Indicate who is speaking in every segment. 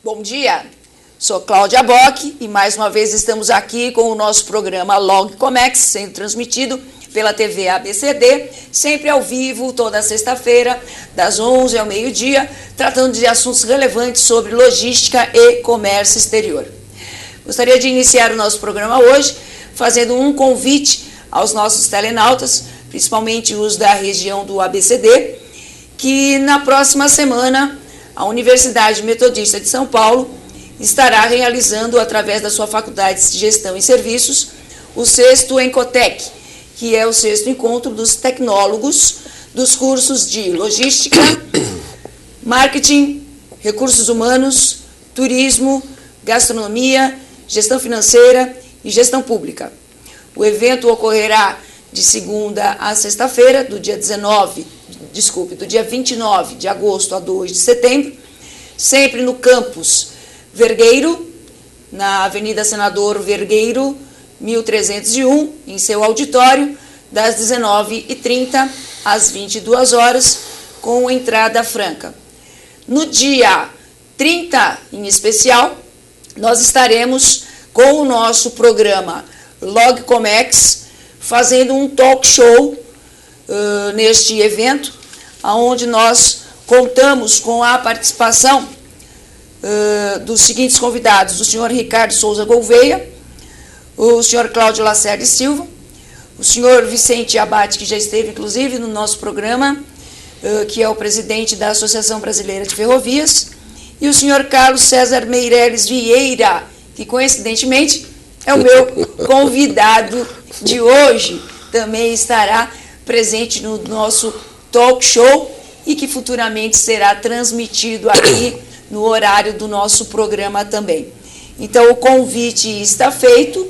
Speaker 1: Bom dia, sou Cláudia Bock e mais uma vez estamos aqui com o nosso programa Log Comex, sendo transmitido pela TV ABCD, sempre ao vivo, toda sexta-feira, das 11 ao meio-dia, tratando de assuntos relevantes sobre logística e comércio exterior. Gostaria de iniciar o nosso programa hoje fazendo um convite aos nossos telenautas, principalmente os da região do ABCD, que na próxima semana a Universidade Metodista de São Paulo estará realizando, através da sua Faculdade de Gestão e Serviços, o 6º Encotec, que é o 6º encontro dos tecnólogos dos cursos de Logística, Marketing, Recursos Humanos, Turismo, Gastronomia, Gestão Financeira e Gestão Pública. O evento ocorrerá de segunda a sexta-feira, do dia 29 de agosto a 2 de setembro, sempre no campus Vergueiro, na Avenida Senador Vergueiro, 1301, em seu auditório, das 19h30 às 22 horas, com entrada franca. No dia 30, em especial, nós estaremos com o nosso programa Log Comex, fazendo um talk show neste evento, onde nós contamos com a participação dos seguintes convidados: o senhor Ricardo Souza Gouveia, o senhor Cláudio Lacerda Silva, o senhor Vicente Abate, que já esteve, inclusive, no nosso programa, que é o presidente da Associação Brasileira de Ferrovias, e o senhor Carlos César Meireles Vieira, que, coincidentemente, é o meu convidado de hoje, também estará presente no nosso talk show e que futuramente será transmitido aqui no horário do nosso programa também. Então, o convite está feito,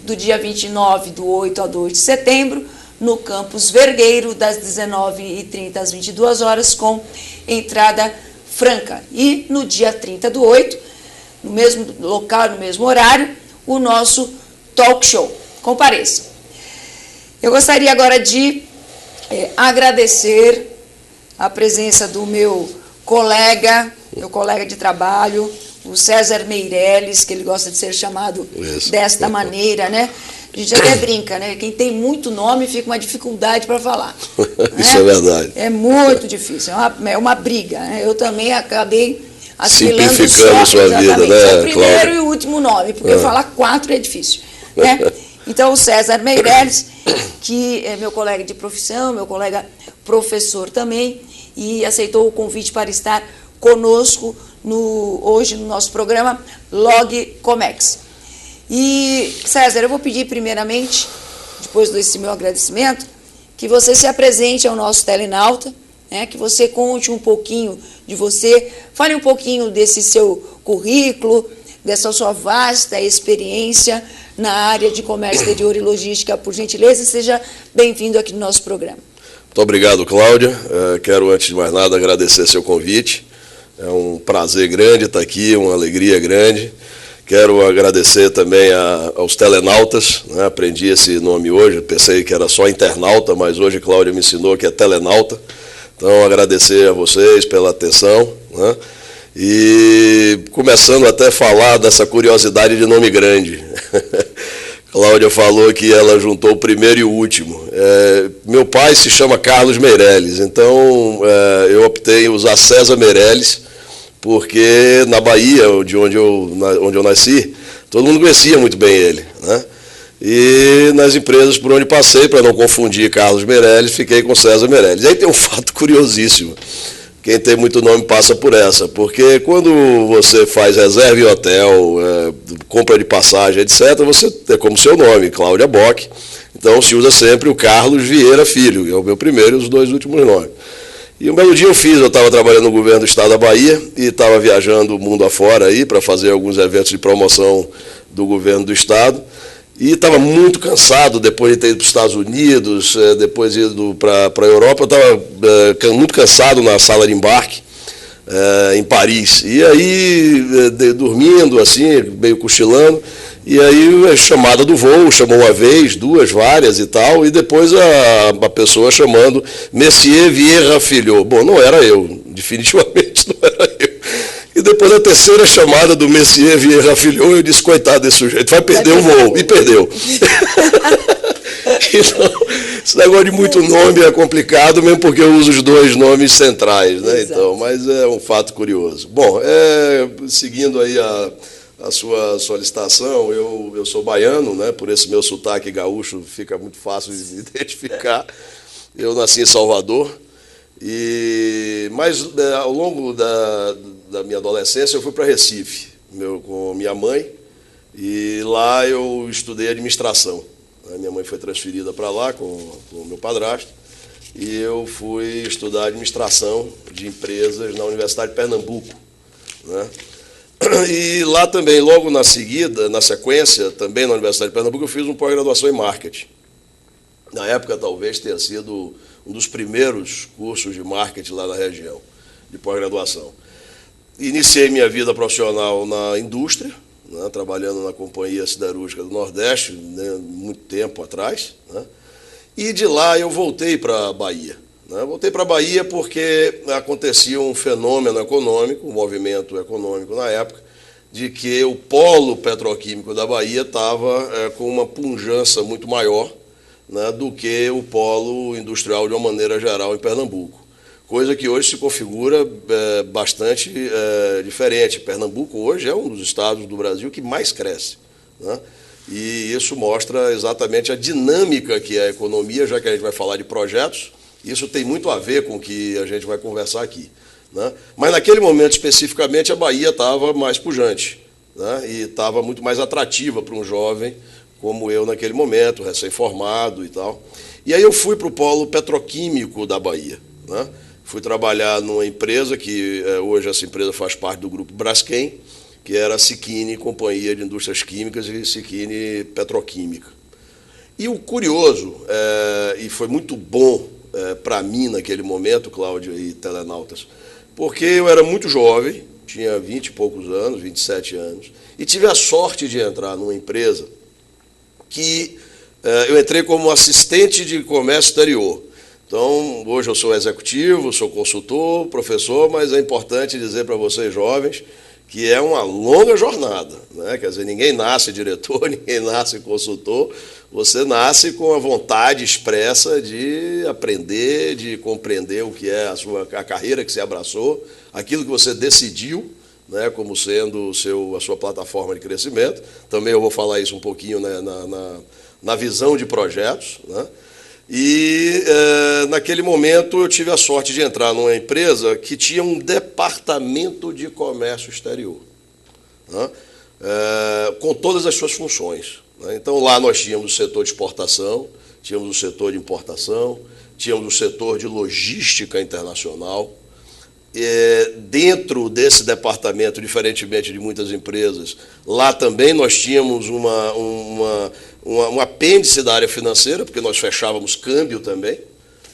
Speaker 1: do dia 29 do 8 a 2 de setembro, no campus Vergueiro, das 19h30 às 22 horas, com entrada franca. E no dia 30 do 8, no mesmo local, no mesmo horário, o nosso talk show. Compareça. Eu gostaria agora de agradecer a presença do meu colega de trabalho, o César Meireles, que ele gosta de ser chamado desta maneira, né? A gente até brinca, né? Quem tem muito nome fica uma dificuldade para falar.
Speaker 2: Isso é verdade.
Speaker 1: É muito difícil, é uma briga, né? Eu também acabei assimilando
Speaker 2: simplificando sua vida, né,
Speaker 1: o primeiro
Speaker 2: Cláudia?
Speaker 1: e o último nome, porque falar 4 é difícil, né? Então, o César Meireles, que é meu colega de profissão, meu colega professor também, e aceitou o convite para estar conosco hoje no nosso programa Log Comex. E, César, eu vou pedir primeiramente, depois desse meu agradecimento, que você se apresente ao nosso telenauta, né, que você conte um pouquinho de você, fale um pouquinho desse seu currículo, dessa sua vasta experiência na área de comércio exterior e logística, por gentileza, e seja bem-vindo aqui no nosso programa.
Speaker 2: Muito obrigado, Cláudia. Quero, antes de mais nada, agradecer seu convite. É um prazer grande estar aqui, uma alegria grande. Quero agradecer também aos telenautas, né? Aprendi esse nome hoje, pensei que era só internauta, mas hoje Cláudia me ensinou que é telenauta. Então, agradecer a vocês pela atenção, né? E começando até a falar dessa curiosidade de nome grande. Cláudia falou que ela juntou o primeiro e o último. Meu pai se chama Carlos Meireles, então eu optei em usar César Meireles, porque na Bahia, onde eu nasci, todo mundo conhecia muito bem ele, né? E nas empresas por onde passei, para não confundir Carlos Meireles, fiquei com César Meireles. Aí tem um fato curiosíssimo. Quem tem muito nome passa por essa, porque quando você faz reserva em hotel, compra de passagem, etc., você tem como seu nome, Cláudia Bock, então se usa sempre o Carlos Vieira Filho, que é o meu primeiro e os 2 últimos nomes. E um belo dia eu estava trabalhando no governo do estado da Bahia e estava viajando o mundo afora aí para fazer alguns eventos de promoção do governo do estado, e estava muito cansado depois de ter ido para os Estados Unidos, depois de ido para a Europa. Eu estava muito cansado na sala de embarque em Paris. E aí, dormindo, assim, meio cochilando, e aí a chamada do voo, chamou uma vez, duas, várias e tal, e depois a pessoa chamando Monsieur Vieira Filho. Bom, não era eu, definitivamente não era eu. E depois da terceira chamada do Messier Vieira Filhou, eu disse, coitado desse sujeito, vai perder o voo. E perdeu. Então, esse negócio de muito nome é complicado, mesmo porque eu uso os dois nomes centrais, né? Então, mas é um fato curioso. Bom, seguindo aí a sua solicitação, eu sou baiano, né? Por esse meu sotaque gaúcho fica muito fácil de identificar. Eu nasci em Salvador, mas ao longo da minha adolescência eu fui para Recife, com minha mãe, e lá eu estudei administração. A minha mãe foi transferida para lá com o meu padrasto, e eu fui estudar administração de empresas na Universidade de Pernambuco, né? E lá também, logo na sequência, também na Universidade de Pernambuco, eu fiz uma pós-graduação em marketing. Na época, talvez tenha sido um dos primeiros cursos de marketing lá na região, de pós-graduação. Iniciei minha vida profissional na indústria, né, trabalhando na Companhia Siderúrgica do Nordeste, né, muito tempo atrás, né, e de lá eu voltei para a Bahia. Né, voltei para a Bahia porque acontecia um fenômeno econômico, um movimento econômico na época, de que o polo petroquímico da Bahia estava com uma pujança muito maior, né, do que o polo industrial de uma maneira geral em Pernambuco. Coisa que hoje se configura bastante diferente. Pernambuco hoje é um dos estados do Brasil que mais cresce, né? E isso mostra exatamente a dinâmica que é a economia, já que a gente vai falar de projetos. Isso tem muito a ver com o que a gente vai conversar aqui, né? Mas naquele momento especificamente a Bahia estava mais pujante, né? E estava muito mais atrativa para um jovem como eu naquele momento, recém-formado e tal. E aí eu fui para o polo petroquímico da Bahia, né? Fui trabalhar numa empresa que hoje essa empresa faz parte do grupo Braskem, que era a Siquini Companhia de Indústrias Químicas e Siquini Petroquímica. E o curioso, e foi muito bom para mim naquele momento, Cláudio e telenautas, porque eu era muito jovem, tinha 20 e poucos anos, 27 anos, e tive a sorte de entrar numa empresa que eu entrei como assistente de comércio exterior. Então, hoje eu sou executivo, sou consultor, professor, mas é importante dizer para vocês jovens que é uma longa jornada, né? Quer dizer, ninguém nasce diretor, ninguém nasce consultor, você nasce com a vontade expressa de aprender, de compreender o que é a carreira que você abraçou, aquilo que você decidiu, né, como sendo a sua plataforma de crescimento. Também eu vou falar isso um pouquinho, né, na visão de projetos, né? E naquele momento eu tive a sorte de entrar numa empresa que tinha um departamento de comércio exterior, né, com todas as suas funções, né? Então lá nós tínhamos o setor de exportação, tínhamos o setor de importação, tínhamos o setor de logística internacional. Dentro desse departamento, diferentemente de muitas empresas, lá também nós tínhamos um apêndice da área financeira, porque nós fechávamos câmbio também,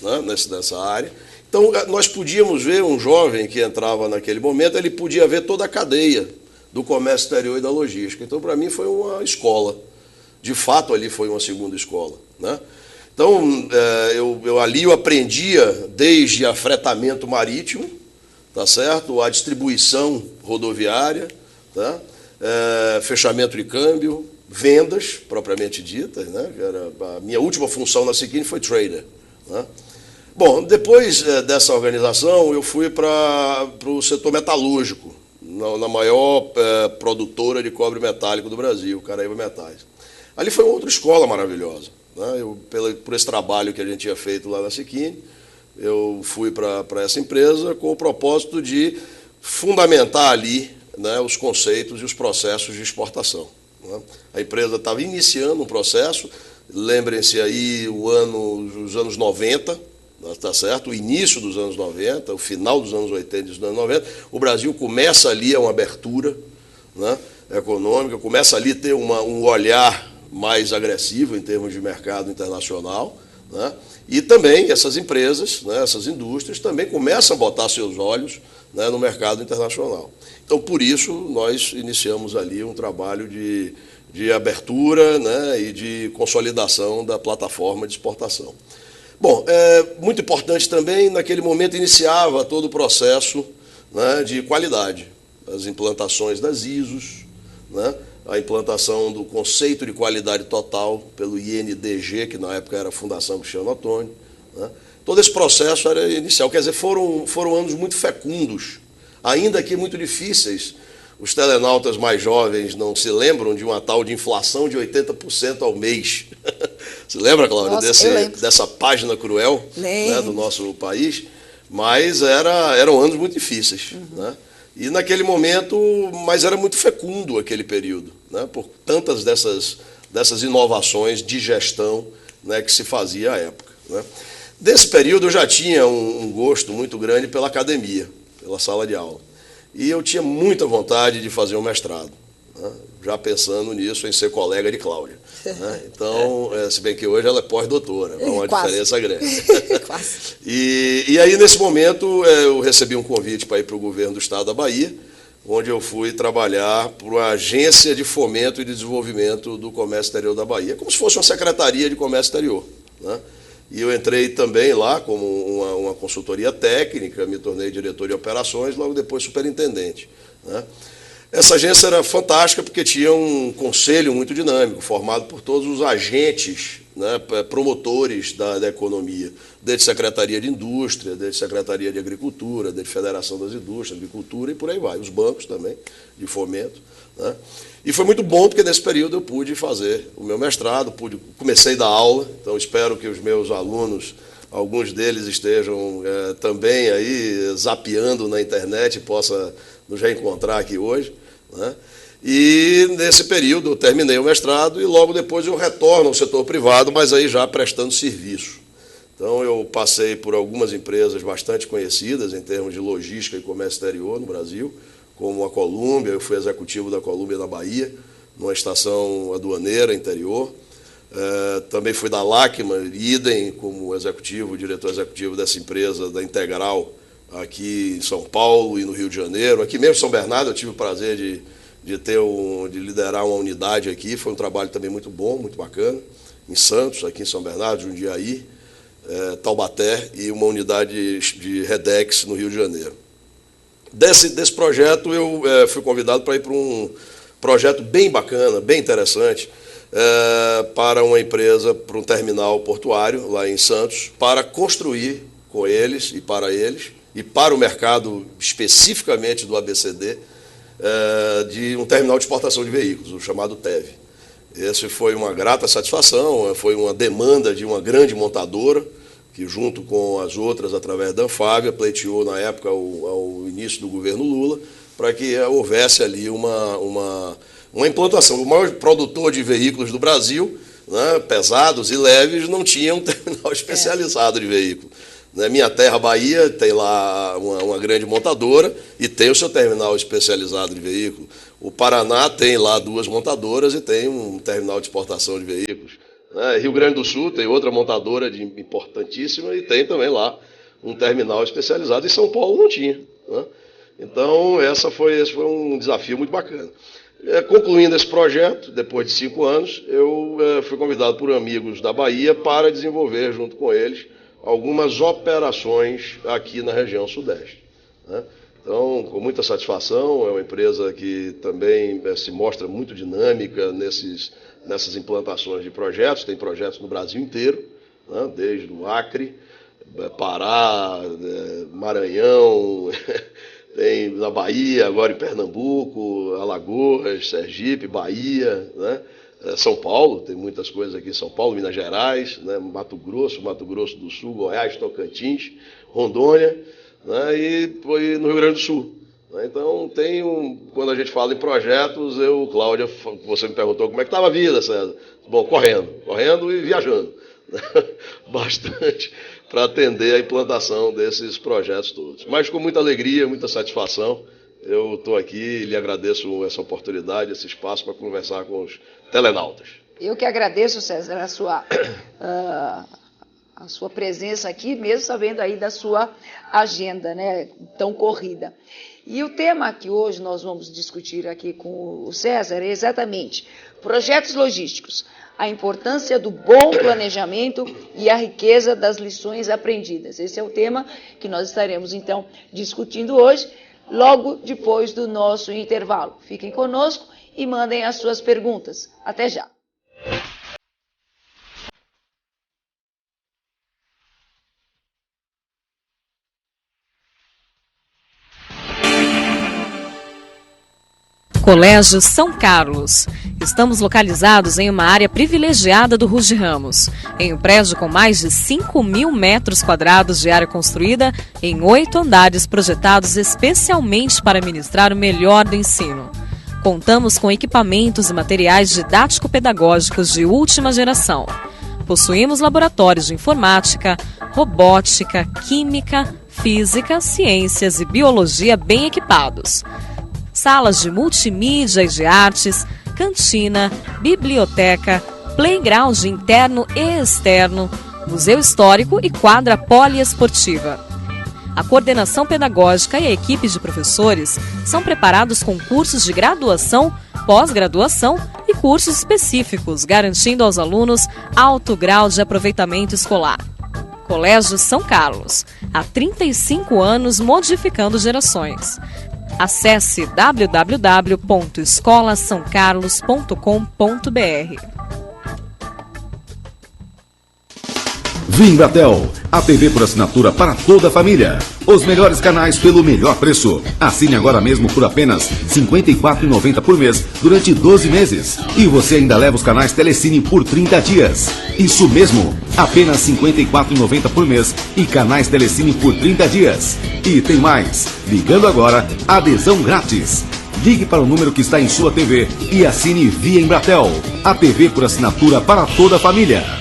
Speaker 2: né, nessa área. Então, nós podíamos ver um jovem que entrava naquele momento, ele podia ver toda a cadeia do comércio exterior e da logística. Então, para mim, foi uma escola. De fato, ali foi uma segunda escola, né? Então, ali eu aprendia desde afretamento marítimo, tá certo? A distribuição rodoviária, tá? Fechamento de câmbio, vendas, propriamente ditas, né? A minha última função na Siquini foi trader, né? Bom, depois dessa organização, eu fui para o setor metalúrgico, na maior produtora de cobre metálico do Brasil, Caraíba Metais. Ali foi outra escola maravilhosa, né? Por esse trabalho que a gente tinha feito lá na Siquini, eu fui para essa empresa com o propósito de fundamentar ali, né, os conceitos e os processos de exportação, né? A empresa estava iniciando um processo, lembrem-se aí os anos 90, tá certo? O início dos anos 90, o final dos anos 80 e dos anos 90, o Brasil começa ali a uma abertura, né, econômica, começa ali a ter um olhar mais agressivo em termos de mercado internacional, né? E também essas empresas, né, essas indústrias também começam a botar seus olhos, né, no mercado internacional. Então, por isso, nós iniciamos ali um trabalho de abertura, né, e de consolidação da plataforma de exportação. Bom, muito importante também, naquele momento iniciava todo o processo, né, de qualidade. as implantações das ISOs, né? A implantação do conceito de qualidade total pelo INDG, que na época era a Fundação Cristiano Ottoni, né? Todo esse processo era inicial, quer dizer, foram anos muito fecundos, ainda que muito difíceis. Os telenautas mais jovens não se lembram de uma tal de inflação de 80% ao mês. Você lembra, Cláudia, dessa página cruel, né, do nosso país? Mas eram anos muito difíceis. Né? E naquele momento, mas era muito fecundo aquele período, né, por tantas dessas inovações de gestão, né, que se fazia à época. Né? Desse período eu já tinha um gosto muito grande pela academia, pela sala de aula. E eu tinha muita vontade de fazer um mestrado, né? Já pensando nisso, em ser colega de Cláudia. Né? Então, se bem que hoje ela é pós-doutora, é uma diferença grande. E aí, nesse momento, eu recebi um convite para ir para o governo do estado da Bahia, onde eu fui trabalhar para uma agência de fomento e desenvolvimento do comércio exterior da Bahia, como se fosse uma secretaria de comércio exterior. Né? E eu entrei também lá como uma consultoria técnica, me tornei diretor de operações, logo depois superintendente. Né? Essa agência era fantástica porque tinha um conselho muito dinâmico, formado por todos os agentes, né, promotores da economia, desde Secretaria de Indústria, desde Secretaria de Agricultura, desde Federação das Indústrias, Agricultura e por aí vai, os bancos também, de fomento. Né? E foi muito bom porque nesse período eu pude fazer o meu mestrado, comecei a dar aula, então espero que os meus alunos, alguns deles estejam também aí zapeando na internet e possa nos reencontrar aqui hoje. Né? E nesse período eu terminei o mestrado e logo depois eu retorno ao setor privado, mas aí já prestando serviço. Então eu passei por algumas empresas bastante conhecidas em termos de logística e comércio exterior no Brasil, como a Colômbia, eu fui executivo da Colômbia na Bahia, numa estação aduaneira interior. Também fui da Lacma, idem, como diretor executivo dessa empresa, da Integral, aqui em São Paulo e no Rio de Janeiro. Aqui mesmo em São Bernardo eu tive o prazer de liderar uma unidade aqui, foi um trabalho também muito bom, muito bacana, em Santos, aqui em São Bernardo, Jundiaí, Taubaté e uma unidade de Redex no Rio de Janeiro. Desse projeto eu fui convidado para ir para um projeto bem bacana, bem interessante, para uma empresa, para um terminal portuário lá em Santos, para construir com eles e para o mercado especificamente do ABCD, de um terminal de exportação de veículos, o chamado TEV. Esse foi uma grata satisfação, foi uma demanda de uma grande montadora, que junto com as outras, através da Anfávia, pleiteou na época, ao início do governo Lula, para que houvesse ali uma implantação. O maior produtor de veículos do Brasil, né, pesados e leves, não tinha um terminal especializado de veículos. Na minha terra, Bahia, tem lá uma grande montadora e tem o seu terminal especializado de veículos. O Paraná tem lá 2 montadoras e tem um terminal de exportação de veículos. Rio Grande do Sul tem outra montadora importantíssima e tem também lá um terminal especializado. E São Paulo não tinha. Né? Então, esse foi um desafio muito bacana. Concluindo esse projeto, depois de 5 anos, eu fui convidado por amigos da Bahia para desenvolver, junto com eles, algumas operações aqui na região sudeste. Né? Então, com muita satisfação, é uma empresa que também se mostra muito dinâmica nessas implantações de projetos, tem projetos no Brasil inteiro, né? Desde o Acre, Pará, Maranhão, tem na Bahia, agora em Pernambuco, Alagoas, Sergipe, Bahia, né? São Paulo, tem muitas coisas aqui em São Paulo, Minas Gerais, né? Mato Grosso do Sul, Goiás, Tocantins, Rondônia, né? E no Rio Grande do Sul. Então, quando a gente fala em projetos, Cláudia, você me perguntou como é que estava a vida, César. Bom, correndo e viajando. Bastante para atender a implantação desses projetos todos. Mas com muita alegria, muita satisfação, eu estou aqui e lhe agradeço essa oportunidade, esse espaço para conversar com os telenautas.
Speaker 1: Eu que agradeço, César, a sua presença aqui, mesmo sabendo aí da sua agenda, né, tão corrida. E o tema que hoje nós vamos discutir aqui com o César é exatamente projetos logísticos, a importância do bom planejamento e a riqueza das lições aprendidas. Esse é o tema que nós estaremos, então, discutindo hoje. logo depois do nosso intervalo. Fiquem conosco e mandem as suas perguntas. Até já.
Speaker 3: Colégio São Carlos. Estamos localizados em uma área privilegiada do Ruge Ramos, em um prédio com mais de 5.000 metros quadrados de área construída em 8 andares projetados especialmente para ministrar o melhor do ensino. Contamos com equipamentos e materiais didático-pedagógicos de última geração. Possuímos laboratórios de informática, robótica, química, física, ciências e biologia bem equipados. Salas de multimídia e de artes, cantina, biblioteca, playground interno e externo, museu histórico e quadra poliesportiva. A coordenação pedagógica e a equipe de professores são preparados com cursos de graduação, pós-graduação e cursos específicos, garantindo aos alunos alto grau de aproveitamento escolar. Colégio São Carlos, há 35 anos modificando gerações. Acesse www.escolasaocarlos.com.br.
Speaker 4: Vimbratel, a TV por assinatura para toda a família. Os melhores canais pelo melhor preço. Assine agora mesmo por apenas R$ 54,90 por mês durante 12 meses. E você ainda leva os canais Telecine por 30 dias. Isso mesmo, apenas R$ 54,90 por mês e canais Telecine por 30 dias. E tem mais, ligando agora, adesão grátis. Ligue para o número que está em sua TV e assine via Embratel. A TV por assinatura para toda a família.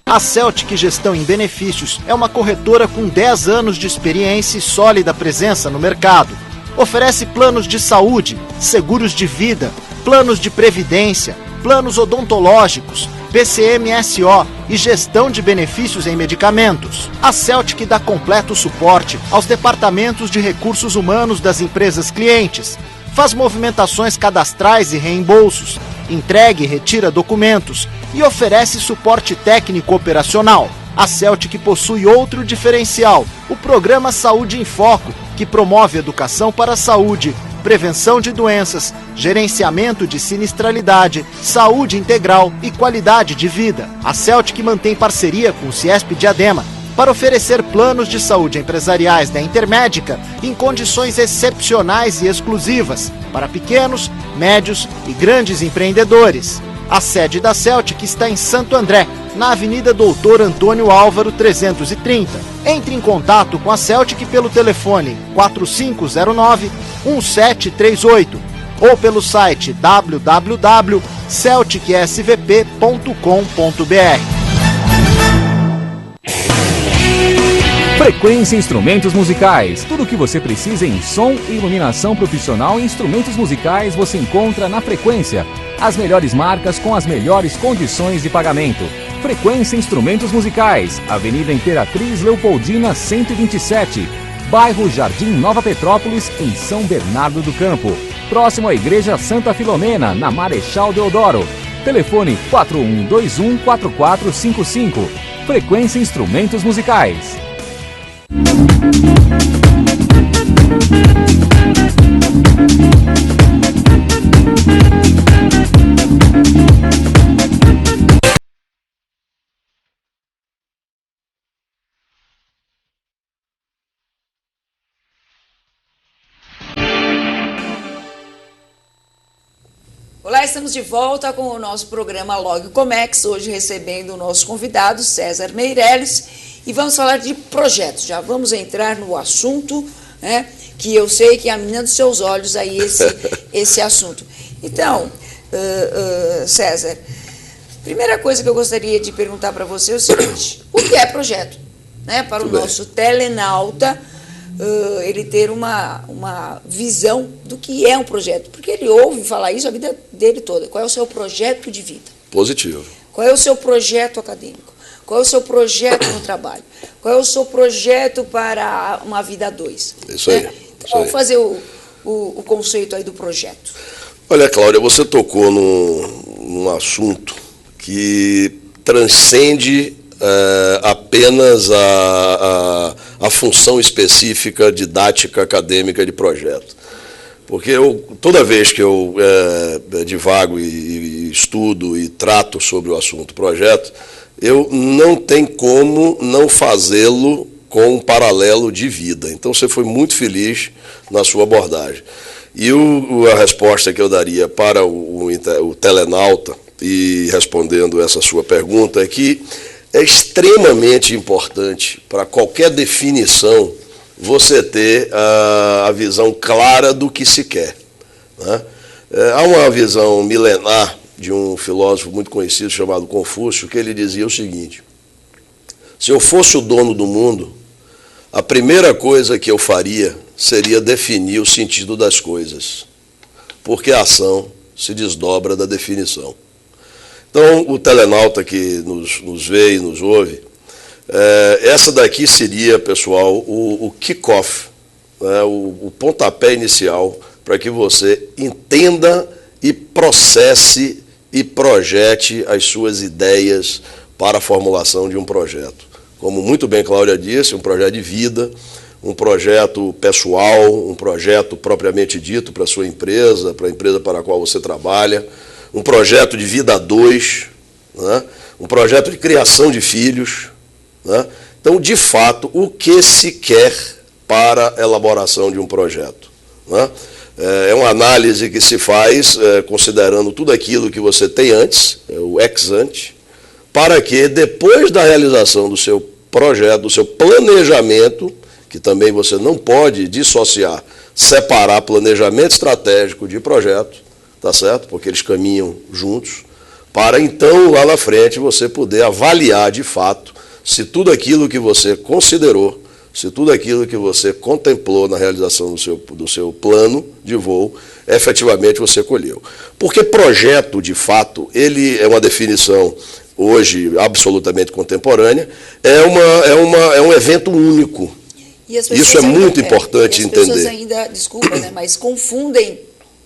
Speaker 5: A Celtic Gestão em Benefícios é uma corretora com 10 anos de experiência e sólida presença no mercado. Oferece planos de saúde, seguros de vida, planos de previdência, planos odontológicos, PCMSO e gestão de benefícios em medicamentos. A Celtic dá completo suporte aos departamentos de recursos humanos das empresas clientes. Faz movimentações cadastrais e reembolsos, entrega e retira documentos e oferece suporte técnico operacional. A Celtic possui outro diferencial, o Programa Saúde em Foco, que promove educação para a saúde, prevenção de doenças, gerenciamento de sinistralidade, saúde integral e qualidade de vida. A Celtic mantém parceria com o Ciesp Diadema para oferecer planos de saúde empresariais da Intermédica em condições excepcionais e exclusivas para pequenos, médios e grandes empreendedores. A sede da Celtic está em Santo André, na Avenida Doutor Antônio Álvaro 330. Entre em contato com a Celtic pelo telefone 4509-1738 ou pelo site www.celticsvp.com.br.
Speaker 6: Frequência Instrumentos Musicais. Tudo o que você precisa em som e iluminação profissional e instrumentos musicais você encontra na Frequência. As melhores marcas com as melhores condições de pagamento. Frequência Instrumentos Musicais, Avenida Imperatriz Leopoldina 127, bairro Jardim Nova Petrópolis, em São Bernardo do Campo. Próximo à Igreja Santa Filomena, na Marechal Deodoro. Telefone 4121-4455. Frequência Instrumentos Musicais.
Speaker 1: Olá, estamos de volta com o nosso programa Log Comex, hoje recebendo o nosso convidado, César Meirelles, e vamos falar de projetos. Já vamos entrar no assunto, né, que eu sei que é a menina dos seus olhos aí esse assunto. Então, César, primeira coisa que eu gostaria de perguntar para você é o seguinte: o que é projeto? Né, para o nosso telenauta, ele ter uma visão do que é um projeto, porque ele ouve falar isso a vida dele toda. Qual é o seu projeto de vida?
Speaker 2: Positivo.
Speaker 1: Qual é o seu projeto acadêmico? Qual é o seu projeto no trabalho? Qual é o seu projeto para uma vida a dois?
Speaker 2: Isso aí.
Speaker 1: Então, vamos fazer o conceito aí do projeto.
Speaker 2: Olha, Cláudia, você tocou num assunto que transcende apenas a função específica didática acadêmica de projeto. Porque toda vez que eu divago e estudo e trato sobre o assunto projeto, eu não tenho como não fazê-lo com um paralelo de vida. Então, você foi muito feliz na sua abordagem. E a resposta que eu daria para o telenauta, e respondendo essa sua pergunta, é que é extremamente importante para qualquer definição você ter a visão clara do que se quer, né? Há uma visão milenar de um filósofo muito conhecido chamado Confúcio, que ele dizia o seguinte: se eu fosse o dono do mundo, a primeira coisa que eu faria seria definir o sentido das coisas, porque a ação se desdobra da definição. Então, o telenauta que nos vê e nos ouve, essa daqui seria, pessoal, o kick-off, né, o pontapé inicial para que você entenda e processe e projete as suas ideias para a formulação de um projeto. Como muito bem Cláudia disse, um projeto de vida, um projeto pessoal, um projeto propriamente dito para a sua empresa, para a empresa para a qual você trabalha, um projeto de vida a dois, né, um projeto de criação de filhos, né? Então, de fato, o que se quer para a elaboração de um projeto, né? É uma análise que se faz considerando tudo aquilo que você tem antes, o ex ante, para que depois da realização do seu projeto, do seu planejamento, que também você não pode dissociar, separar planejamento estratégico de projeto, tá certo? Porque eles caminham juntos, para então, lá na frente, você poder avaliar de fato se tudo aquilo que você considerou, se tudo aquilo que você contemplou na realização do seu plano de voo, efetivamente você colheu. Porque projeto, de fato, ele é uma definição hoje absolutamente contemporânea, é um evento único. Isso é muito importante entender. As
Speaker 1: pessoas ainda, desculpa, né, mas confundem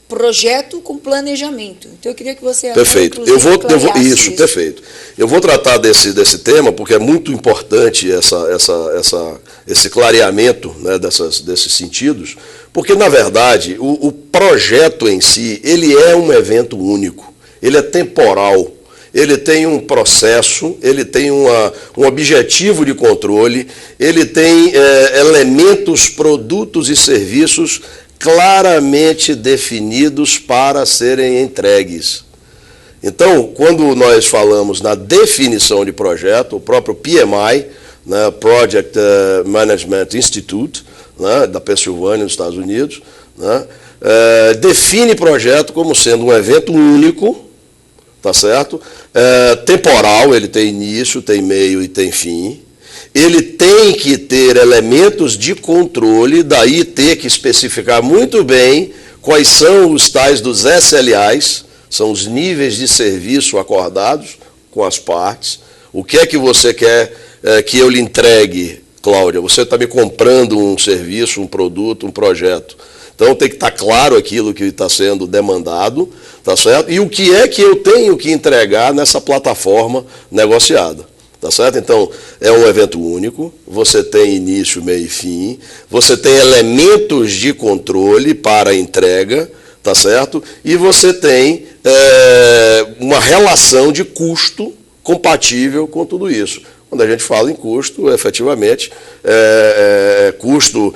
Speaker 1: projeto com planejamento. Então eu queria que você...
Speaker 2: Perfeito. Isso, perfeito. Eu vou tratar desse tema porque é muito importante esse clareamento, né, desses sentidos, porque, na verdade, o projeto em si, ele é um evento único, ele é temporal, ele tem um processo, ele tem um objetivo de controle, ele tem elementos, produtos e serviços claramente definidos para serem entregues. Então, quando nós falamos na definição de projeto, o próprio PMI, né, Project Management Institute, né, da Pensilvânia, nos Estados Unidos, né, define projeto como sendo um evento único, tá certo? Temporal, ele tem início, tem meio e tem fim. Ele tem que ter elementos de controle, daí ter que especificar muito bem quais são os tais dos SLAs, são os níveis de serviço acordados com as partes. O que é que você quer que eu lhe entregue, Cláudia? Você está me comprando um serviço, um produto, um projeto. Então tem que estar claro aquilo que está sendo demandado, tá certo? E o que é que eu tenho que entregar nessa plataforma negociada. Tá certo? Então, é um evento único, você tem início, meio e fim, você tem elementos de controle para a entrega, tá certo? E você tem uma relação de custo compatível com tudo isso. Quando a gente fala em custo, efetivamente, custo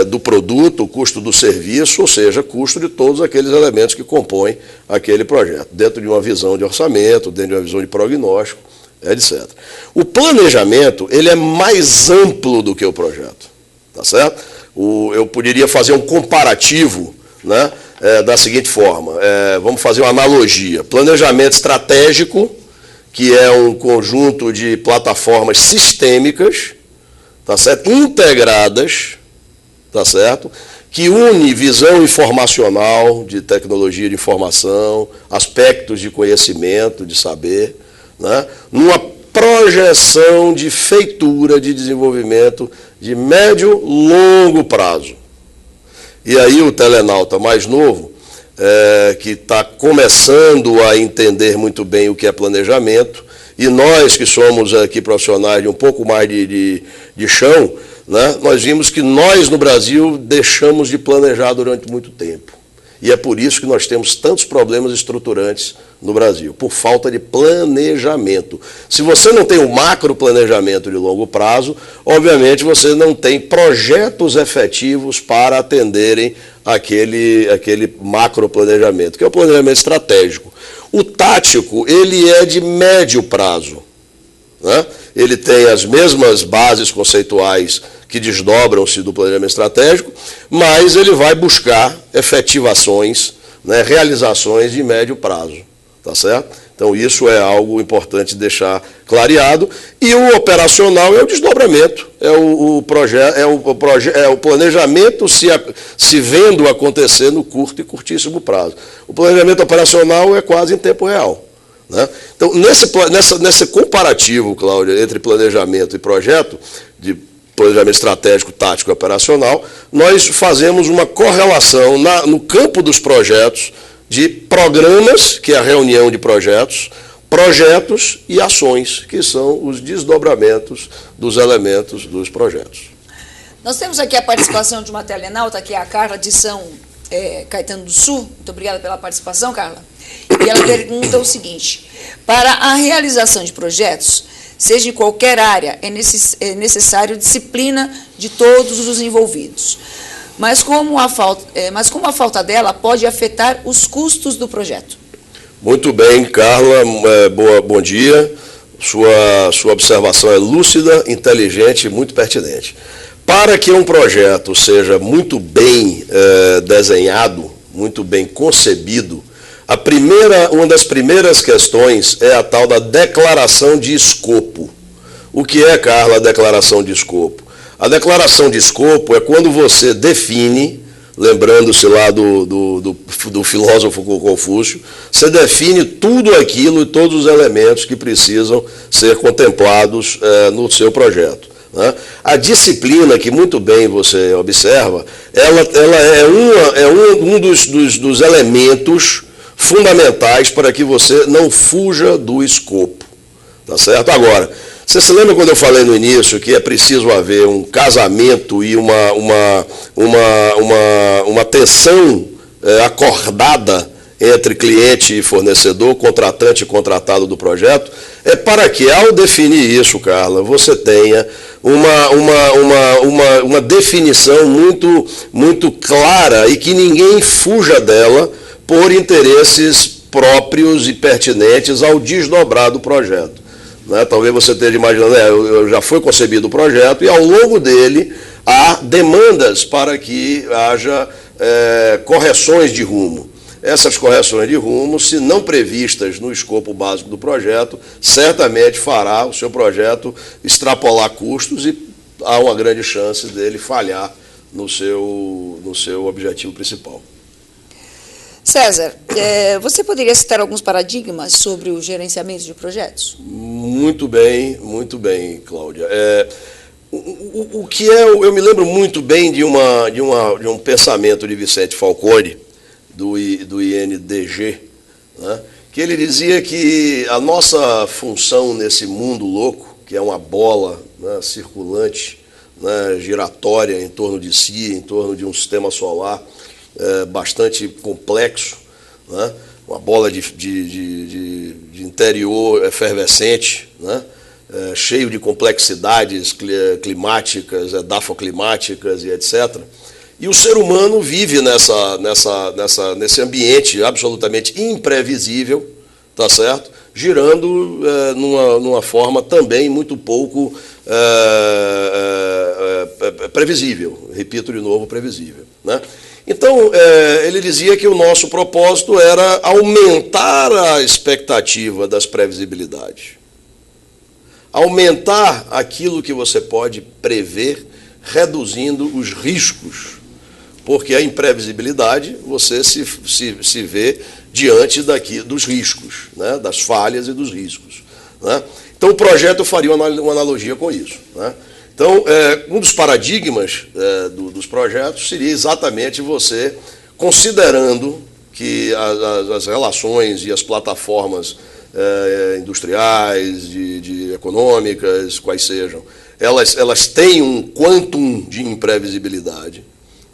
Speaker 2: do produto, custo do serviço, ou seja, custo de todos aqueles elementos que compõem aquele projeto, dentro de uma visão de orçamento, dentro de uma visão de prognóstico, etc. O planejamento, ele é mais amplo do que o projeto, tá certo? Eu poderia fazer um comparativo, né, da seguinte forma, vamos fazer uma analogia. Planejamento estratégico, que é um conjunto de plataformas sistêmicas, tá certo? Integradas, tá certo? Que une visão informacional, de tecnologia de informação, aspectos de conhecimento, de saber, né, numa projeção de feitura de desenvolvimento de médio e longo prazo. E aí o telenauta mais novo, que está começando a entender muito bem o que é planejamento, e nós que somos aqui profissionais de um pouco mais de chão, né, nós vimos que nós, no Brasil, deixamos de planejar durante muito tempo. E é por isso que nós temos tantos problemas estruturantes no Brasil, por falta de planejamento. Se você não tem um macro planejamento de longo prazo, obviamente você não tem projetos efetivos para atenderem aquele macro planejamento, que é o planejamento estratégico. O tático, ele é de médio prazo, né? Ele tem as mesmas bases conceituais que desdobram-se do planejamento estratégico, mas ele vai buscar efetivações, né, realizações de médio prazo, tá certo? Então isso é algo importante deixar clareado. E o operacional é o desdobramento, é o planejamento se vendo acontecer no curto e curtíssimo prazo. O planejamento operacional é quase em tempo real, né? Então, nesse comparativo, Cláudia, entre planejamento e projeto, de planejamento estratégico, tático e operacional, nós fazemos uma correlação no campo dos projetos de programas, que é a reunião de projetos e ações, que são os desdobramentos dos elementos dos projetos.
Speaker 1: Nós temos aqui a participação de uma telenauta, que é a Carla de São Caetano do Sul. Muito obrigada pela participação, Carla. E ela pergunta o seguinte: para a realização de projetos, seja em qualquer área, é necessário disciplina de todos os envolvidos. Mas como a falta dela pode afetar os custos do projeto?
Speaker 2: Muito bem, Carla, bom dia. Sua observação é lúcida, inteligente e muito pertinente. Para que um projeto seja muito bem desenhado, muito bem concebido, uma das primeiras questões é a tal da declaração de escopo. O que é, Carla, a declaração de escopo? A declaração de escopo é quando você define, lembrando-se lá do filósofo Confúcio, você define tudo aquilo e todos os elementos que precisam ser contemplados no seu projeto, né? A disciplina, que muito bem você observa, ela é um dos elementos fundamentais para que você não fuja do escopo, tá certo? Agora, você se lembra quando eu falei no início que é preciso haver um casamento e uma tensão acordada entre cliente e fornecedor, contratante e contratado do projeto? É para que, ao definir isso, Carla, você tenha uma definição muito clara e que ninguém fuja dela por interesses próprios e pertinentes ao desdobrar do projeto, né? Talvez você esteja imaginando, já foi concebido o projeto e ao longo dele há demandas para que haja correções de rumo. Essas correções de rumo, se não previstas no escopo básico do projeto, certamente fará o seu projeto extrapolar custos e há uma grande chance dele falhar no seu objetivo principal.
Speaker 1: César, você poderia citar alguns paradigmas sobre o gerenciamento de projetos?
Speaker 2: Muito bem, Cláudia. O que eu me lembro muito bem de um pensamento de Vicente Falcone, do INDG, né, que ele dizia que a nossa função nesse mundo louco, que é uma bola, né, circulante, né, giratória em torno de si, em torno de um sistema solar bastante complexo, né, uma bola de interior efervescente, né, cheio de complexidades climáticas, edafoclimáticas e etc. E o ser humano vive nesse ambiente absolutamente imprevisível, tá certo? Girando numa forma também muito pouco previsível, repito de novo, previsível, né? Então, ele dizia que o nosso propósito era aumentar a expectativa das previsibilidades. Aumentar aquilo que você pode prever, reduzindo os riscos. Porque a imprevisibilidade, você se vê diante dos riscos, né? Das falhas e dos riscos, né? Então, o projeto faria uma analogia com isso, né? Então, um dos paradigmas dos projetos seria exatamente você, considerando que as relações e as plataformas industriais, econômicas, quais sejam, elas têm um quantum de imprevisibilidade,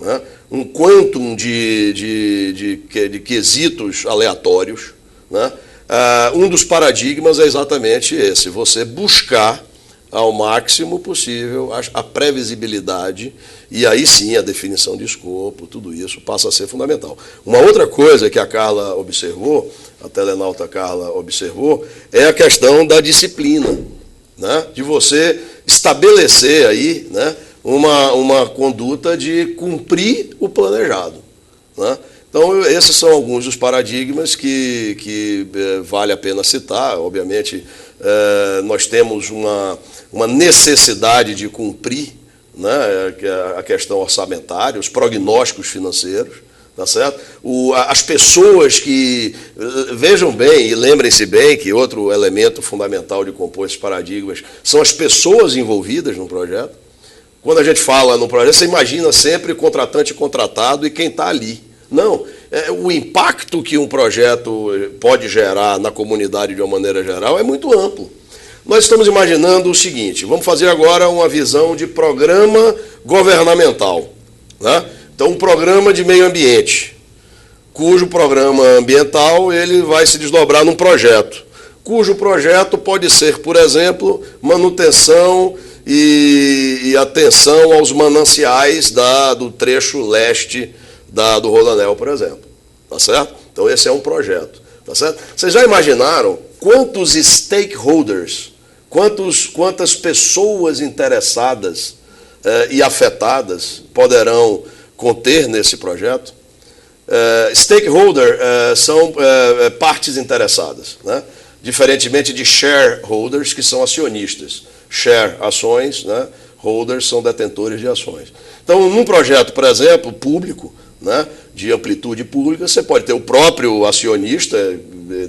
Speaker 2: né? Um quantum de quesitos aleatórios, né? Um dos paradigmas é exatamente esse, você buscar ao máximo possível a previsibilidade, e aí sim a definição de escopo, tudo isso passa a ser fundamental. Uma outra coisa que a Carla observou, a telenauta Carla observou, é a questão da disciplina, né? De você estabelecer aí, né, uma conduta de cumprir o planejado, né? Então, esses são alguns dos paradigmas que vale a pena citar. Obviamente, nós temos uma necessidade de cumprir, né, a questão orçamentária, os prognósticos financeiros, tá certo? As pessoas que, vejam bem e lembrem-se bem que outro elemento fundamental de compor esses paradigmas são as pessoas envolvidas no projeto. Quando a gente fala no projeto, você imagina sempre contratante e contratado e quem está ali. Não, o impacto que um projeto pode gerar na comunidade de uma maneira geral é muito amplo. Nós estamos imaginando o seguinte, vamos fazer agora uma visão de programa governamental, né? Então, um programa de meio ambiente, cujo programa ambiental ele vai se desdobrar num projeto, cujo projeto pode ser, por exemplo, manutenção e atenção aos mananciais do trecho leste do Rodoanel, por exemplo, tá certo? Então, esse é um projeto, tá certo? Vocês já imaginaram quantos stakeholders, quantas pessoas interessadas e afetadas poderão conter nesse projeto? Stakeholder são partes interessadas, né? Diferentemente de shareholders, que são acionistas. Share, ações, né? Holders são detentores de ações. Então, num projeto, por exemplo, público, né, de amplitude pública, você pode ter o próprio acionista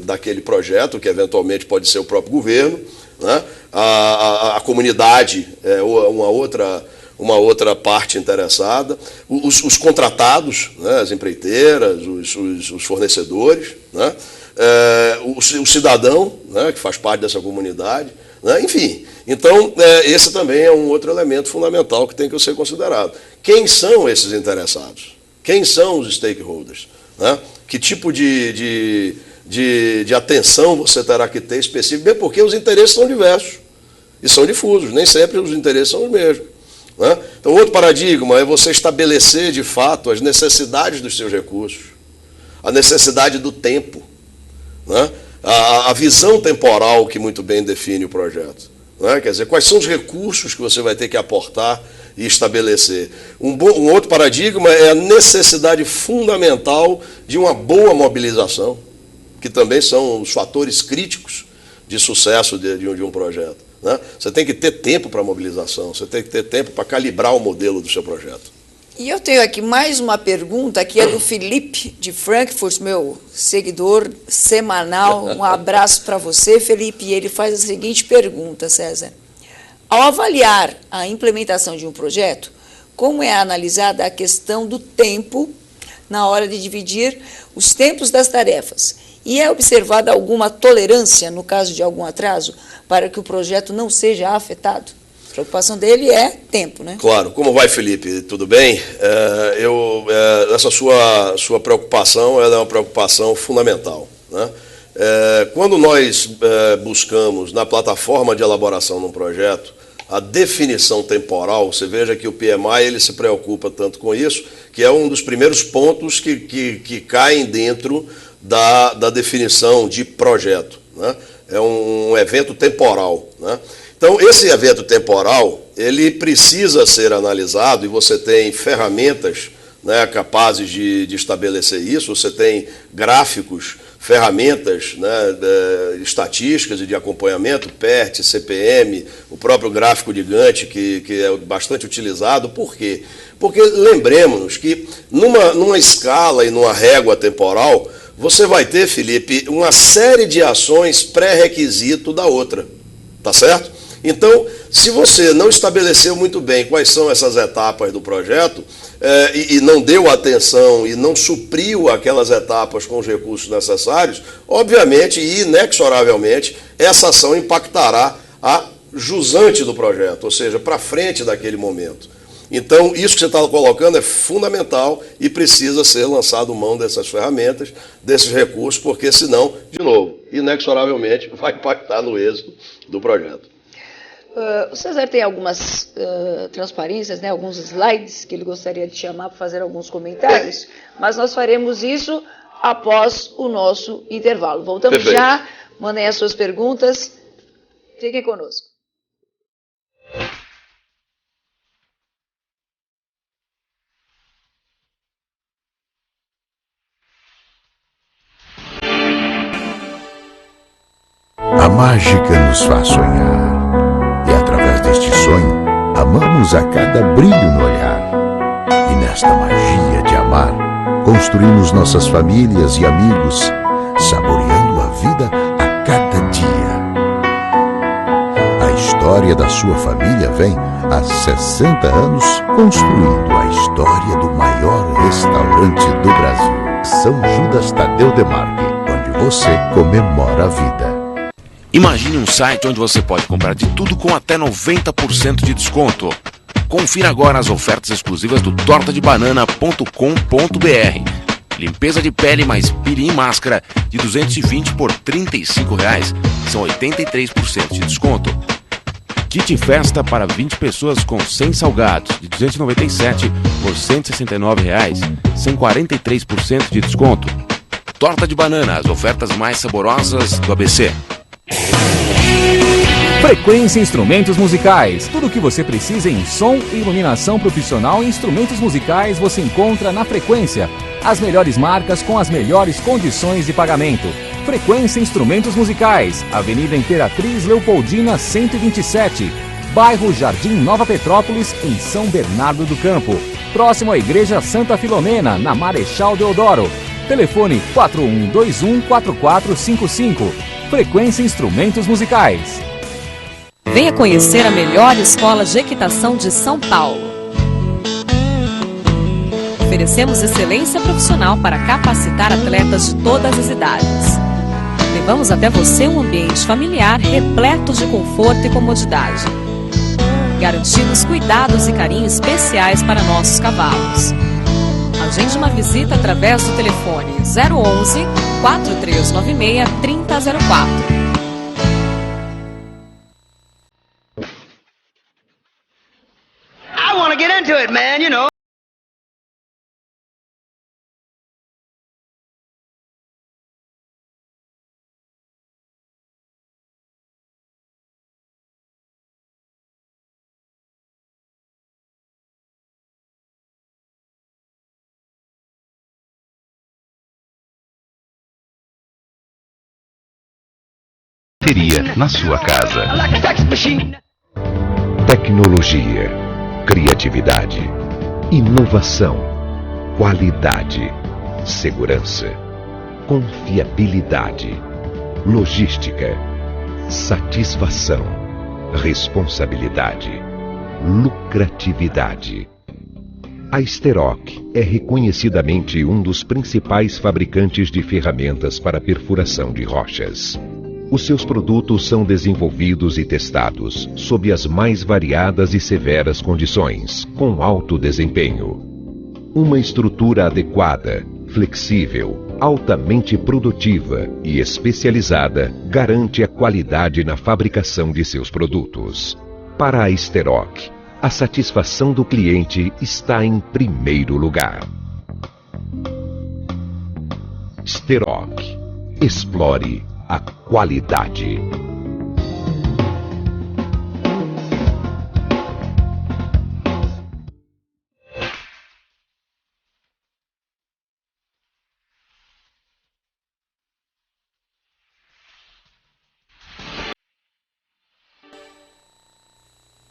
Speaker 2: daquele projeto, que eventualmente pode ser o próprio governo, né, a comunidade é uma outra parte interessada, os contratados, né, as empreiteiras, os fornecedores, né, o cidadão, né, que faz parte dessa comunidade, né, enfim. Então, esse também é um outro elemento fundamental que tem que ser considerado. Quem são esses interessados? Quem são os stakeholders, né? Que tipo de atenção você terá que ter específico, bem porque os interesses são diversos e são difusos, nem sempre os interesses são os mesmos, né? Então, outro paradigma é você estabelecer, de fato, as necessidades dos seus recursos, a necessidade do tempo, né? A visão temporal que muito bem define o projeto, né? Quer dizer, quais são os recursos que você vai ter que aportar e estabelecer. Um outro paradigma é a necessidade fundamental de uma boa mobilização, que também são os fatores críticos de sucesso de um projeto, né? Você tem que ter tempo para mobilização, você tem que ter tempo para calibrar o modelo do seu projeto.
Speaker 1: E eu tenho aqui mais uma pergunta, que é do Felipe de Frankfurt, meu seguidor semanal. Um abraço para você, Felipe. E ele faz a seguinte pergunta, César. Ao avaliar a implementação de um projeto, como é analisada a questão do tempo na hora de dividir os tempos das tarefas? E é observada alguma tolerância, no caso de algum atraso, para que o projeto não seja afetado? A preocupação dele é tempo, né?
Speaker 2: Claro. Como vai, Felipe? Tudo bem? Essa sua preocupação ela é uma preocupação fundamental, né? Quando nós buscamos na plataforma de elaboração de um projeto a definição temporal, você veja que o PMI ele se preocupa tanto com isso, que é um dos primeiros pontos que caem dentro da definição de projeto, né? É um evento temporal, né? Então, esse evento temporal, ele precisa ser analisado e você tem ferramentas, né, capazes de estabelecer isso, você tem gráficos, ferramentas, né, estatísticas e de acompanhamento, PERT, CPM, o próprio gráfico de Gantt, que é bastante utilizado. Por quê? Porque lembremos que numa escala e numa régua temporal, você vai ter, Felipe, uma série de ações pré-requisito da outra, tá certo? Então, se você não estabeleceu muito bem quais são essas etapas do projeto, e não deu atenção e não supriu aquelas etapas com os recursos necessários, obviamente e inexoravelmente, essa ação impactará a jusante do projeto, ou seja, para frente daquele momento. Então, isso que você está colocando é fundamental e precisa ser lançado mão dessas ferramentas, desses recursos, porque senão, de novo, inexoravelmente vai impactar no êxito do projeto.
Speaker 1: O César tem algumas transparências, né, alguns slides que ele gostaria de chamar para fazer alguns comentários, mas nós faremos isso após o nosso intervalo. Voltamos
Speaker 2: Perfeito.
Speaker 1: já, mandem as suas perguntas, fiquem conosco.
Speaker 7: A mágica nos faz sonhar, e através deste sonho, amamos a cada brilho no olhar. E nesta magia de amar, construímos nossas famílias e amigos, saboreando a vida a cada dia. A história da sua família vem há 60 anos construindo a história do maior restaurante do Brasil, São Judas Tadeu Demarque, onde você comemora a vida.
Speaker 8: Imagine um site onde você pode comprar de tudo com até 90% de desconto. Confira agora as ofertas exclusivas do tortadebanana.com.br. Limpeza de pele mais pirim máscara de 220 por R$ 35, são 83% de desconto. Kit festa para 20 pessoas com 100 salgados de 297 por R$ 169, são 43% de desconto. Torta de banana, as ofertas mais saborosas do ABC.
Speaker 6: Frequência Instrumentos Musicais. Tudo o que você precisa em som e iluminação profissional e instrumentos musicais você encontra na Frequência. As melhores marcas com as melhores condições de pagamento. Frequência Instrumentos Musicais. Avenida Imperatriz Leopoldina 127. Bairro Jardim Nova Petrópolis, em São Bernardo do Campo. Próximo à Igreja Santa Filomena, na Marechal Deodoro. Telefone 4121-4455. Frequência Instrumentos Musicais.
Speaker 3: Venha conhecer a melhor escola de equitação de São Paulo. Oferecemos excelência profissional para capacitar atletas de todas as idades. Levamos até você um ambiente familiar repleto de conforto e comodidade. Garantimos cuidados e carinho especiais para nossos cavalos. Agende uma visita através do telefone 011 4396 3004.
Speaker 9: I want to get into it, man, you know.
Speaker 7: Na sua casa. Tecnologia, criatividade, inovação, qualidade, segurança, confiabilidade, logística, satisfação, responsabilidade, lucratividade. A Steroc é reconhecidamente um dos principais fabricantes de ferramentas para perfuração de rochas. Os seus produtos são desenvolvidos e testados sob as mais variadas e severas condições, com alto desempenho. Uma estrutura adequada, flexível, altamente produtiva e especializada garante a qualidade na fabricação de seus produtos. Para a Steroc, a satisfação do cliente está em primeiro lugar. Steroc. Explore a qualidade.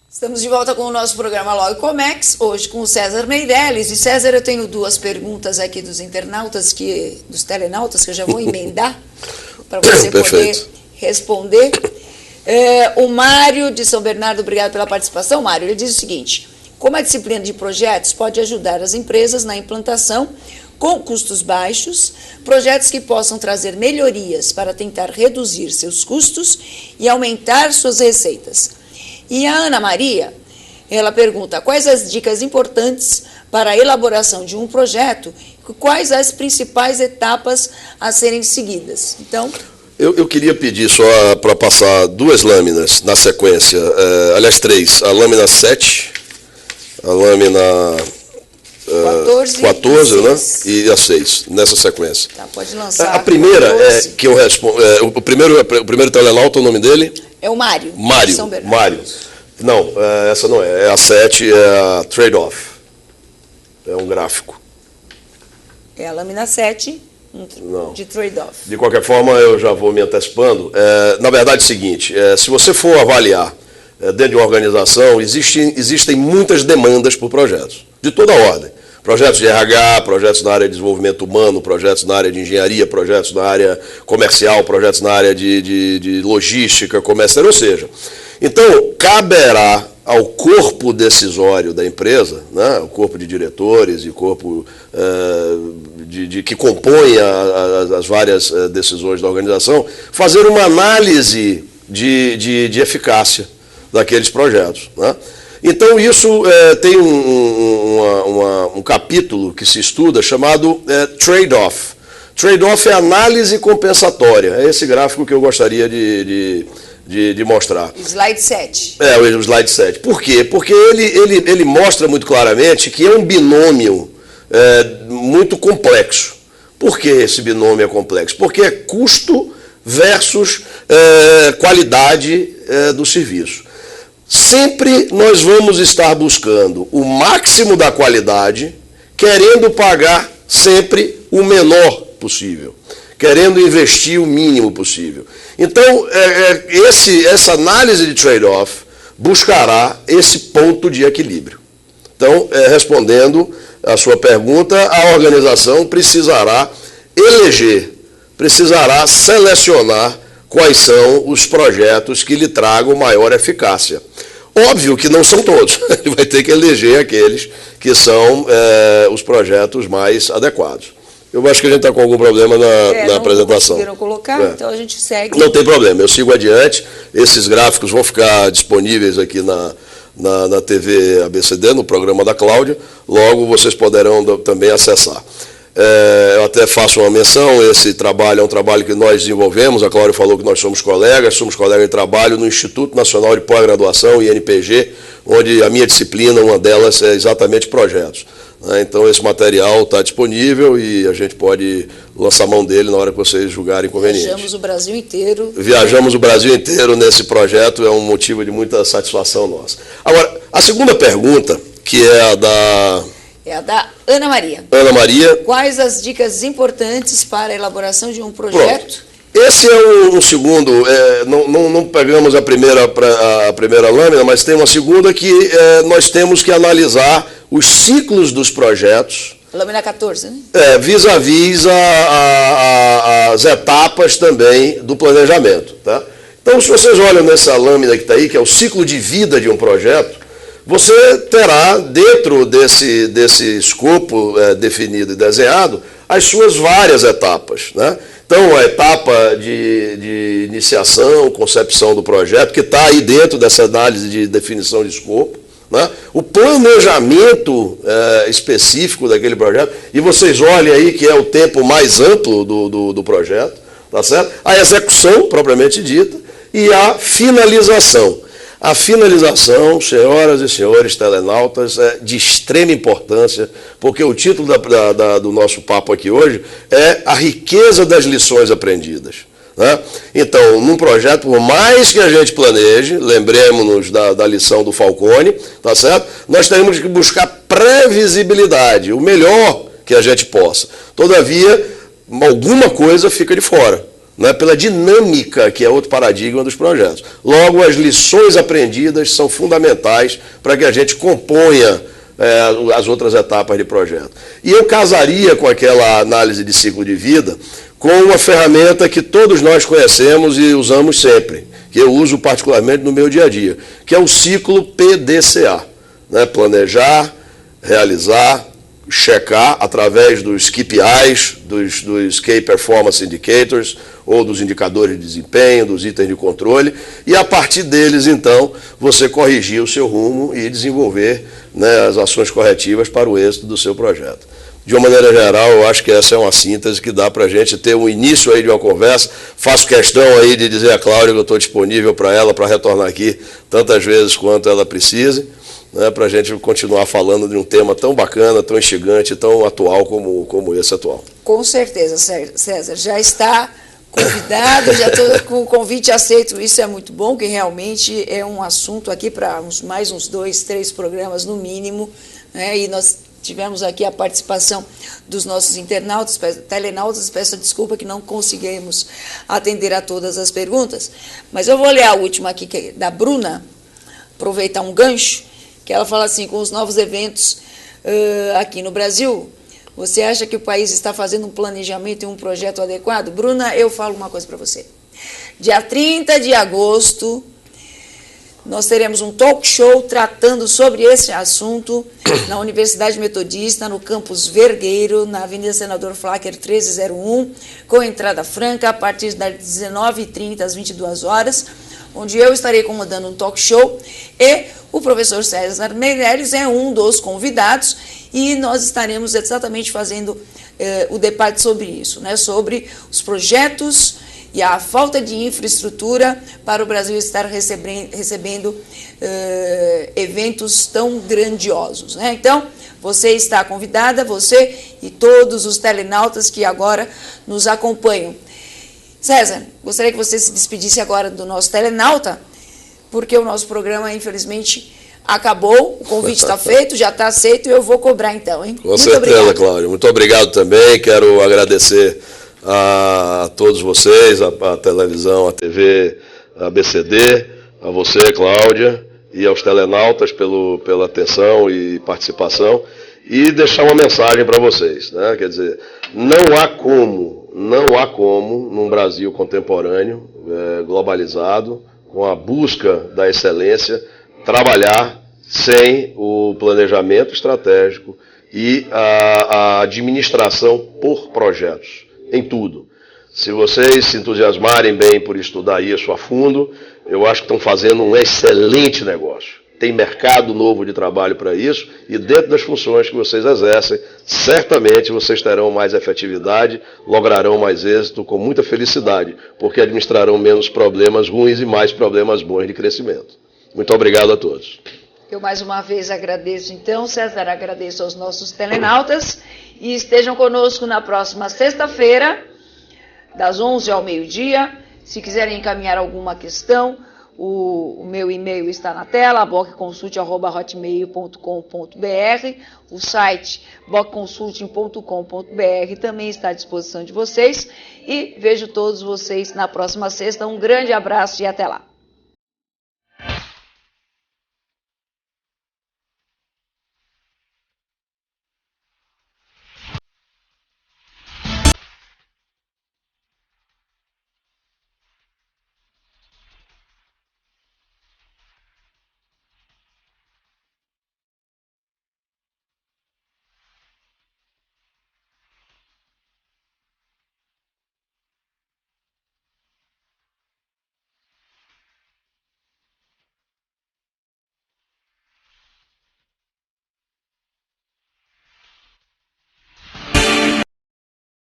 Speaker 1: Estamos de volta com o nosso programa Log Comex, hoje com o César Meirelles. E César, eu tenho duas perguntas aqui dos internautas, dos telenautas, que eu já vou emendar para você poder responder. O Mário de São Bernardo, obrigado pela participação, Mário. Ele diz o seguinte: como a disciplina de projetos pode ajudar as empresas na implantação com custos baixos, projetos que possam trazer melhorias para tentar reduzir seus custos e aumentar suas receitas. E a Ana Maria, ela pergunta quais as dicas importantes para a elaboração de um projeto, quais as principais etapas a serem seguidas. Então,
Speaker 2: eu queria pedir só para passar 2 lâminas na sequência, aliás 3, a lâmina 7, a lâmina 14, né? E a 6, nessa sequência.
Speaker 1: Tá, pode lançar.
Speaker 2: A primeira é que eu respondo. O primeiro telenauta, o nome dele?
Speaker 1: É o Mário.
Speaker 2: Mário. Não, essa não é. É a 7, é a trade-off. É um gráfico.
Speaker 1: É a lâmina 7 de trade-off.
Speaker 2: De qualquer forma, eu já vou me antecipando. Na verdade, é o seguinte: se você for avaliar dentro de uma organização, existem muitas demandas por projetos, de toda ordem. Projetos de RH, projetos na área de desenvolvimento humano, projetos na área de engenharia, projetos na área comercial, projetos na área de logística, comércio, ou seja, então caberá ao corpo decisório da empresa, né, o corpo de diretores e corpo que compõe as várias decisões da organização, fazer uma análise de eficácia daqueles projetos, né? Então, isso tem um capítulo que se estuda chamado trade-off. Trade-off é análise compensatória. É esse gráfico que eu gostaria de mostrar.
Speaker 1: Slide 7.
Speaker 2: O slide 7. Por quê? Porque ele mostra muito claramente que é um binômio muito complexo. Por que esse binômio é complexo? Porque é custo versus qualidade do serviço. Sempre nós vamos estar buscando o máximo da qualidade, querendo pagar sempre o menor possível, querendo investir o mínimo possível. Então, essa análise de trade-off buscará esse ponto de equilíbrio. Então, respondendo a sua pergunta, a organização precisará eleger, precisará selecionar quais são os projetos que lhe tragam maior eficácia. Óbvio que não são todos, ele vai ter que eleger aqueles que são os projetos mais adequados. Eu acho que a gente está com algum problema na apresentação.
Speaker 1: Não conseguiram colocar, então a gente segue.
Speaker 2: Não tem problema, eu sigo adiante. Esses gráficos vão ficar disponíveis aqui na TV ABCD, no programa da Cláudia. Logo vocês poderão também acessar. Eu até faço uma menção, esse trabalho é um trabalho que nós desenvolvemos, a Cláudia falou que nós somos colegas de trabalho no Instituto Nacional de Pós-Graduação, INPG, onde a minha disciplina, uma delas, é exatamente projetos. Então esse material está disponível e a gente pode lançar mão dele na hora que vocês julgarem conveniente.
Speaker 1: Viajamos o Brasil inteiro.
Speaker 2: Viajamos o Brasil inteiro nesse projeto, é um motivo de muita satisfação nossa. Agora, a segunda pergunta, que é a da...
Speaker 1: É a da Ana Maria.
Speaker 2: Ana Maria.
Speaker 1: Quais as dicas importantes para a elaboração de um projeto?
Speaker 2: Pronto. Esse é um segundo, não pegamos a primeira lâmina, mas tem uma segunda que nós temos que analisar os ciclos dos projetos.
Speaker 1: Lâmina 14, né?
Speaker 2: Vis-à-vis as etapas também do planejamento. Tá? Então, se vocês olham nessa lâmina que está aí, que é o ciclo de vida de um projeto, você terá, dentro desse escopo definido e desenhado, as suas várias etapas, né? Então, a etapa de iniciação, concepção do projeto, que está aí dentro dessa análise de definição de escopo, né? O planejamento específico daquele projeto, e vocês olhem aí que é o tempo mais amplo do projeto, tá certo? A execução, propriamente dita, e a finalização. A finalização, senhoras e senhores telenautas, é de extrema importância, porque o título do nosso papo aqui hoje é a riqueza das lições aprendidas. Né? Então, num projeto, por mais que a gente planeje, lembremos-nos da lição do Falcone, tá certo? Nós temos que buscar previsibilidade, o melhor que a gente possa. Todavia, alguma coisa fica de fora. Né, pela dinâmica, que é outro paradigma dos projetos. Logo, as lições aprendidas são fundamentais para que a gente componha as outras etapas de projeto. E eu casaria com aquela análise de ciclo de vida com uma ferramenta que todos nós conhecemos e usamos sempre, que eu uso particularmente no meu dia a dia, que é o ciclo PDCA. Né, planejar, realizar, checar através dos KPIs, dos Key Performance Indicators, ou dos indicadores de desempenho, dos itens de controle, e a partir deles, então, você corrigir o seu rumo e desenvolver, né, as ações corretivas para o êxito do seu projeto. De uma maneira geral, eu acho que essa é uma síntese que dá para a gente ter um início aí de uma conversa. Faço questão aí de dizer a Cláudia que eu estou disponível para ela, para retornar aqui tantas vezes quanto ela precise, né, para a gente continuar falando de um tema tão bacana, tão instigante, tão atual como esse atual.
Speaker 1: Com certeza, César. Já está convidado, já estou com o convite aceito. Isso é muito bom, que realmente é um assunto aqui para mais uns 2, 3 programas no mínimo, né, e nós tivemos aqui a participação dos nossos internautas, telenautas. Peço desculpa que não conseguimos atender a todas as perguntas, mas eu vou ler a última aqui, que é da Bruna, aproveitar um gancho, que ela fala assim: com os novos eventos aqui no Brasil, você acha que o país está fazendo um planejamento e um projeto adequado? Bruna, eu falo uma coisa para você. Dia 30 de agosto, nós teremos um talk show tratando sobre esse assunto na Universidade Metodista, no campus Vergueiro, na Avenida Senador Flacker 1301, com entrada franca a partir das 19h30 às 22 horas, onde eu estarei comandando um talk show e o professor César Meirelles é um dos convidados, e nós estaremos exatamente fazendo o debate sobre isso, né, sobre os projetos e a falta de infraestrutura para o Brasil estar recebendo eventos tão grandiosos, né? Então, você está convidada, você e todos os telenautas que agora nos acompanham. César, gostaria que você se despedisse agora do nosso telenauta, porque o nosso programa, infelizmente, acabou, o convite está feito, já está aceito, e eu vou cobrar então, hein?
Speaker 2: Com certeza, Cláudia. Muito obrigado também, quero agradecer a todos vocês, a televisão, a TV, a BCD, a você, Cláudia, e aos telenautas pela atenção e participação, e deixar uma mensagem para vocês, né? Quer dizer, não há como, num Brasil contemporâneo, globalizado, com a busca da excelência, trabalhar sem o planejamento estratégico e a administração por projetos. Em tudo. Se vocês se entusiasmarem bem por estudar isso a fundo, eu acho que estão fazendo um excelente negócio. Tem mercado novo de trabalho para isso, e dentro das funções que vocês exercem, certamente vocês terão mais efetividade, lograrão mais êxito com muita felicidade, porque administrarão menos problemas ruins e mais problemas bons de crescimento. Muito obrigado a todos.
Speaker 1: Eu mais uma vez agradeço, então, César, agradeço aos nossos telenautas, e estejam conosco na próxima sexta-feira, das 11 ao meio-dia. Se quiserem encaminhar alguma questão, o meu e-mail está na tela, bocconsulting@hotmail.com.br, o site bocconsulting.com.br também está à disposição de vocês, e vejo todos vocês na próxima sexta. Um grande abraço e até lá.